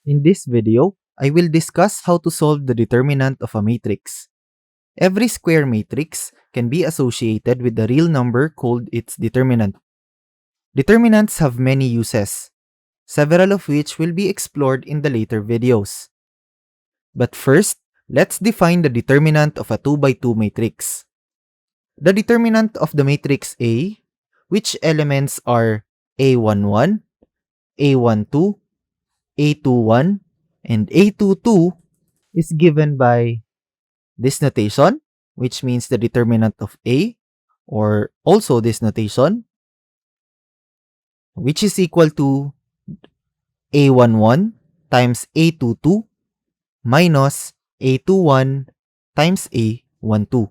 In this video, I will discuss how to solve the determinant of a matrix. Every square matrix can be associated with a real number called its determinant. Determinants have many uses, several of which will be explored in the later videos. But first, let's define the determinant of a 2 by 2 matrix. The determinant of the matrix A, which elements are A11, A12, A21, and A22, is given by this notation, which means the determinant of A, or also this notation, which is equal to A11 times A22 minus A21 times A12.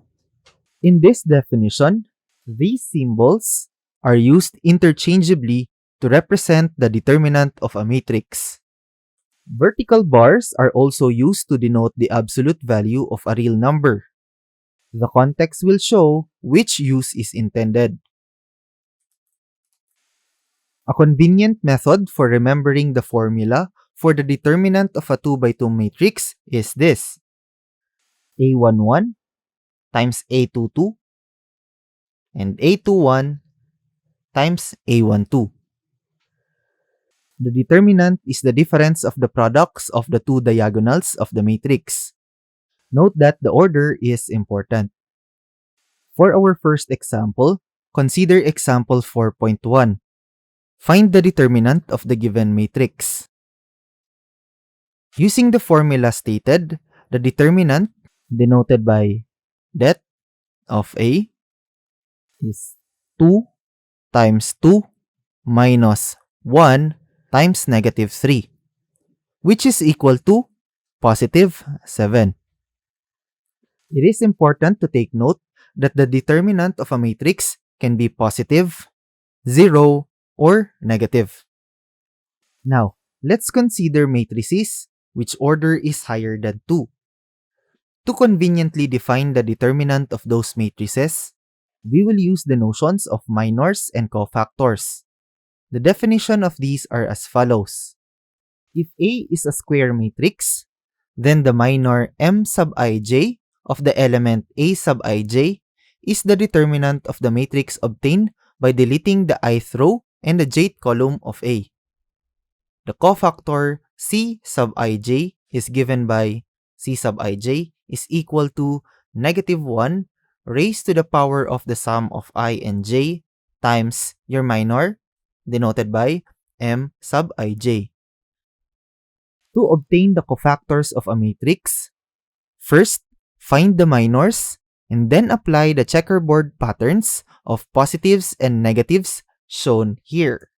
In this definition, these symbols are used interchangeably to represent the determinant of a matrix. Vertical bars are also used to denote the absolute value of a real number. The context will show which use is intended. A convenient method for remembering the formula for the determinant of a 2 by 2 matrix is this: A11 times A22 and A21 times A12. The determinant is the difference of the products of the two diagonals of the matrix. Note that the order is important. For our first example, consider example 4.1. Find the determinant of the given matrix. Using the formula stated, the determinant, denoted by det of A, is 2 times 2 minus 1 times negative 3, which is equal to positive 7. It is important to take note that the determinant of a matrix can be positive, 0, or negative. Now, let's consider matrices which order is higher than 2. To conveniently define the determinant of those matrices, we will use the notions of minors and cofactors. The definition of these are as follows. If A is a square matrix, then the minor m sub ij of the element A sub ij is the determinant of the matrix obtained by deleting the ith row and the jth column of A. The cofactor C sub ij is given by C sub ij is equal to negative 1 raised to the power of the sum of I and j times your minor, denoted by m sub ij. To obtain the cofactors of a matrix, first, find the minors and then apply the checkerboard patterns of positives and negatives shown here.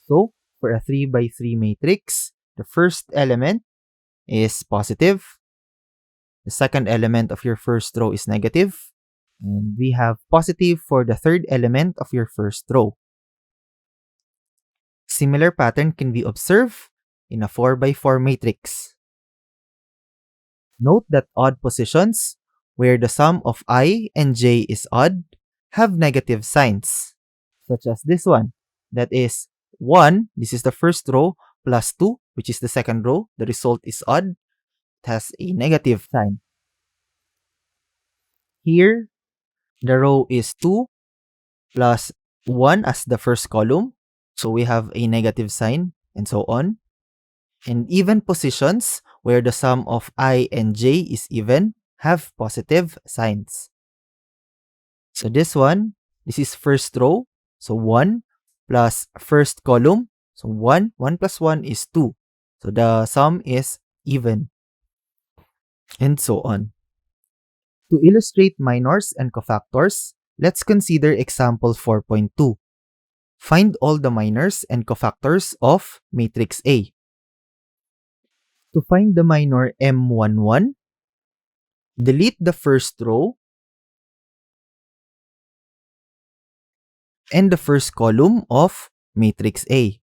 So, for a 3 by 3 matrix, the first element is positive. The second element of your first row is negative. And we have positive for the third element of your first row. Similar pattern can be observed in a 4 by 4 matrix. Note that odd positions, where the sum of I and j is odd, have negative signs, such as this one, that is 1, this is the first row, plus 2, which is the second row, the result is odd, it has a negative sign. Here, the row is 2 plus 1 as the first column, so we have a negative sign, and so on. And even positions, where the sum of I and j is even, have positive signs. So this one, this is first row, so 1 plus first column, so 1 plus 1 is 2. So the sum is even, and so on. To illustrate minors and cofactors, let's consider example 4.2. Find all the minors and cofactors of matrix A. To find the minor M11, delete the first row and the first column of matrix A,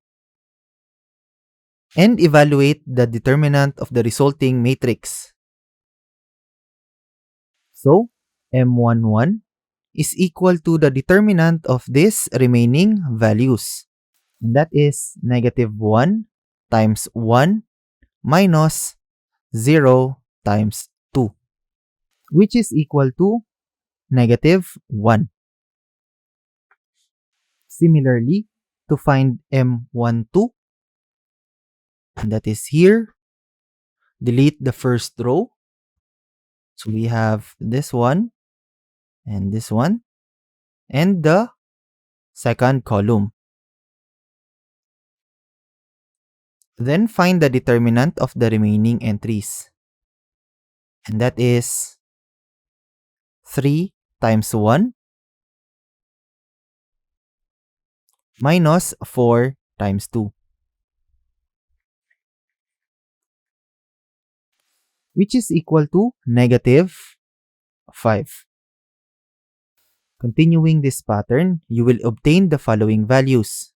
and evaluate the determinant of the resulting matrix. So, M11 is equal to the determinant of these remaining values. And that is negative 1 times 1 minus 0 times 2, which is equal to negative 1. Similarly, to find M12, and that is here, delete the first row. So we have this one, and this one, and the second column. Then find the determinant of the remaining entries. And that is 3 times 1 minus 4 times 2, which is equal to negative 5. Continuing this pattern, you will obtain the following values.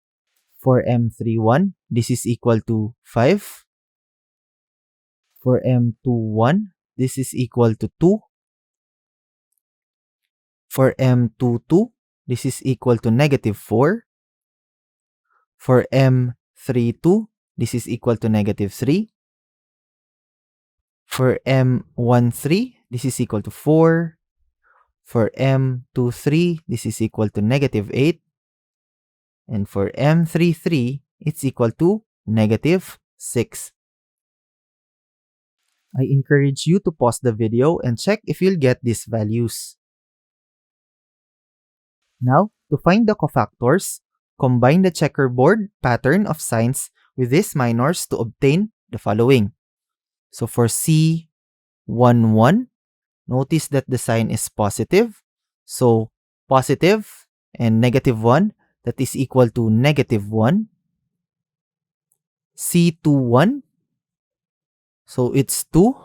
For M31, this is equal to 5. For M21, this is equal to 2. For M22, this is equal to negative 4. For M32, this is equal to negative 3. For M13, this is equal to 4. For M23, this is equal to negative 8. And for M33, it's equal to negative 6. I encourage you to pause the video and check if you'll get these values. Now, to find the cofactors, combine the checkerboard pattern of signs with these minors to obtain the following. So for C11, notice that the sign is positive. So positive and negative 1, that is equal to negative 1. C21, so it's 2,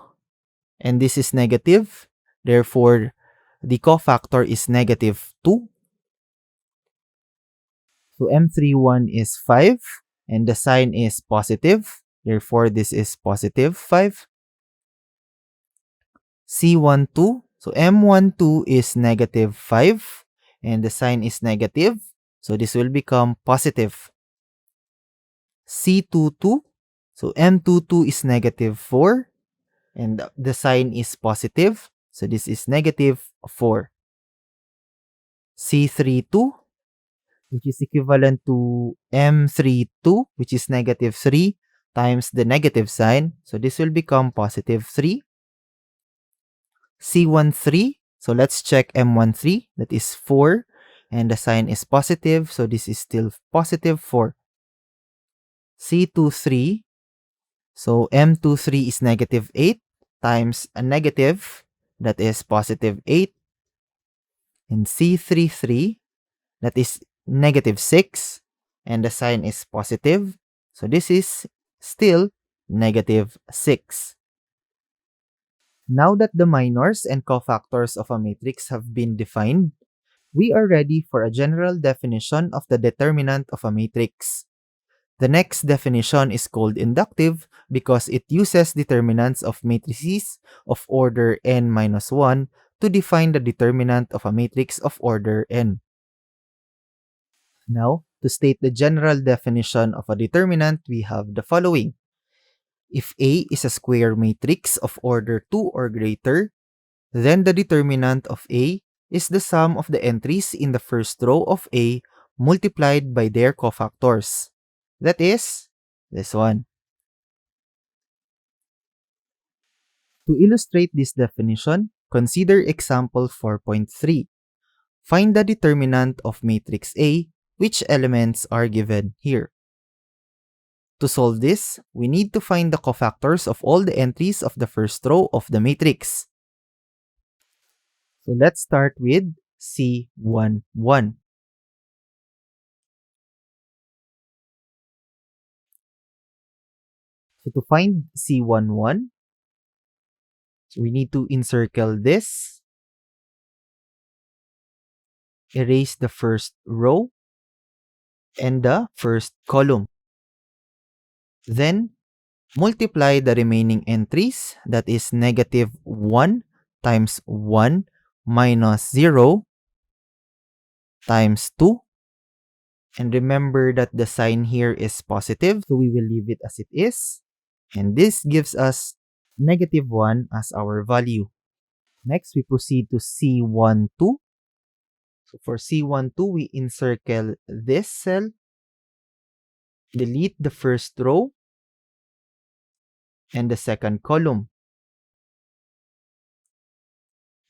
and this is negative. Therefore, the cofactor is negative 2. So M31 is 5, and the sign is positive. Therefore, this is positive 5. C12, so M12 is negative 5, and the sign is negative. So this will become positive. C22, so M22 is negative 4, and the sign is positive. So this is negative 4. C32, which is equivalent to M32, which is negative 3 times the negative sign. So this will become positive 3. C13, so let's check M13, that is 4, and the sign is positive. So this is still positive 4. C23, so M23 is negative 8 times a negative, that is positive 8. And C33, that is negative 6, and the sign is positive. So this is still negative 6. Now that the minors and cofactors of a matrix have been defined, we are ready for a general definition of the determinant of a matrix. The next definition is called inductive because it uses determinants of matrices of order n-1 to define the determinant of a matrix of order n. Now, to state the general definition of a determinant, we have the following. If A is a square matrix of order 2 or greater, then the determinant of A is the sum of the entries in the first row of A multiplied by their cofactors. That is this one. To illustrate this definition, consider example 4.3. Find the determinant of matrix A, which elements are given here. To solve this, we need to find the cofactors of all the entries of the first row of the matrix. So let's start with C11. So to find C11, we need to encircle this, erase the first row and the first column. Then, multiply the remaining entries, that is negative 1 times 1 minus 0 times 2 And remember that the sign here is positive, so we will leave it as it is. And this gives us -1 as our value. Next, we proceed to C12. So for C12, we encircle this cell, delete the first row and the second column.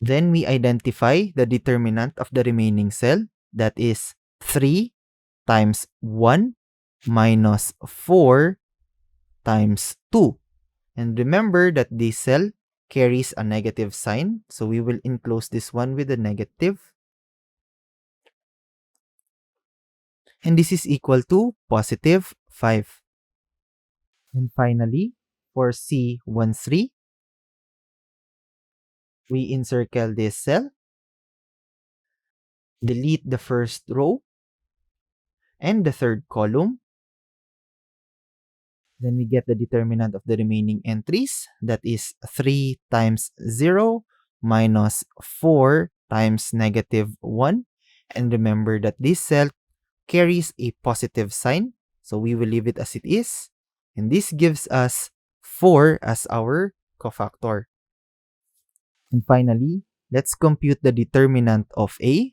Then we identify the determinant of the remaining cell, that is 3 times 1 minus 4 times 2. And remember that this cell carries a negative sign, so we will enclose this one with a negative. And this is equal to positive 5. And finally, for C13, we encircle this cell, delete the first row and the third column. Then we get the determinant of the remaining entries, that is 3 times 0 minus 4 times -1. And remember that this cell carries a positive sign, so we will leave it as it is. And this gives us 4 as our cofactor. And finally, let's compute the determinant of A.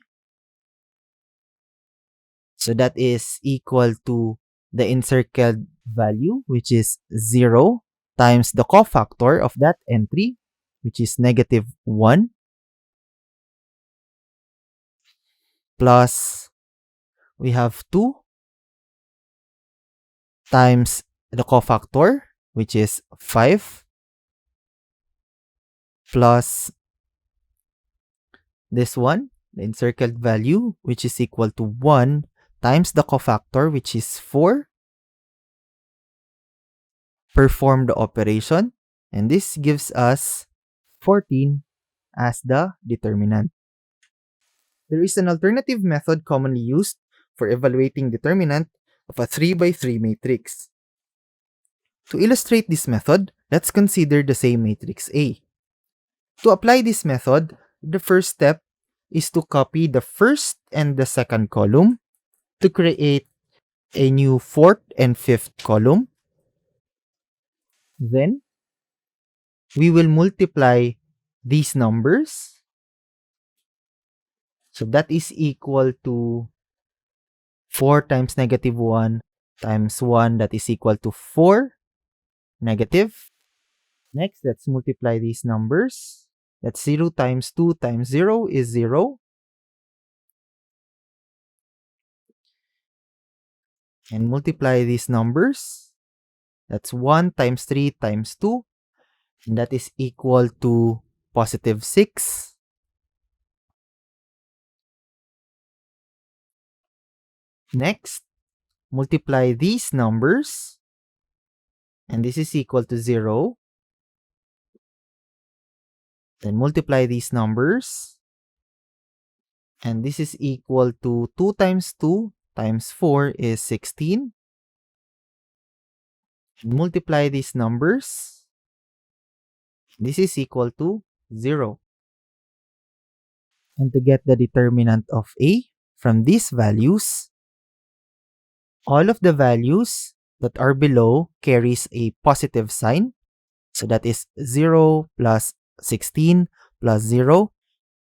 So that is equal to the encircled value, which is 0, times the cofactor of that entry, which is -1, plus we have 2 times the cofactor, which is 5, plus this one, the encircled value, which is equal to 1 times the cofactor, which is 4. Perform the operation, and this gives us 14 as the determinant. There is an alternative method commonly used for evaluating determinant of a 3x3 matrix. To illustrate this method, let's consider the same matrix A. To apply this method, the first step is to copy the first and the second column to create a new fourth and fifth column. Then, we will multiply these numbers. So that is equal to 4 times -1 times 1, that is equal to 4 negative. Next, let's multiply these numbers. That's 0 times 2 times 0 is 0. And multiply these numbers. That's 1 times 3 times 2. And that is equal to positive 6. Next, multiply these numbers. And this is equal to 0. Then multiply these numbers. And this is equal to 2 times 2 times 4 is 16. And multiply these numbers. This is equal to 0. And to get the determinant of A from these values, all of the values that are below carries a positive sign. So that is 0 plus 16 plus 0.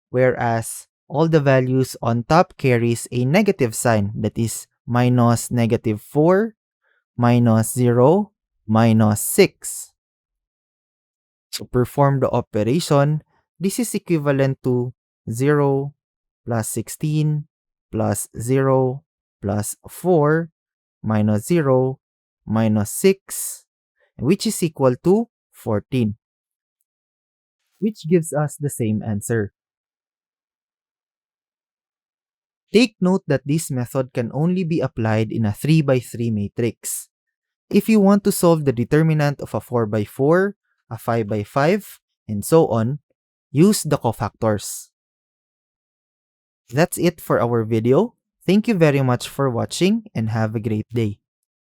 Whereas all the values on top carries a negative sign, that is minus -4, minus 0, minus 6. So perform the operation. This is equivalent to 0 plus 16 plus 0 plus 4 minus 0 minus 6, which is equal to 14, which gives us the same answer. Take note that this method can only be applied in a 3x3 matrix. If you want to solve the determinant of a 4x4, a 5x5, and so on, use the cofactors. That's it for our video. Thank you very much for watching and have a great day.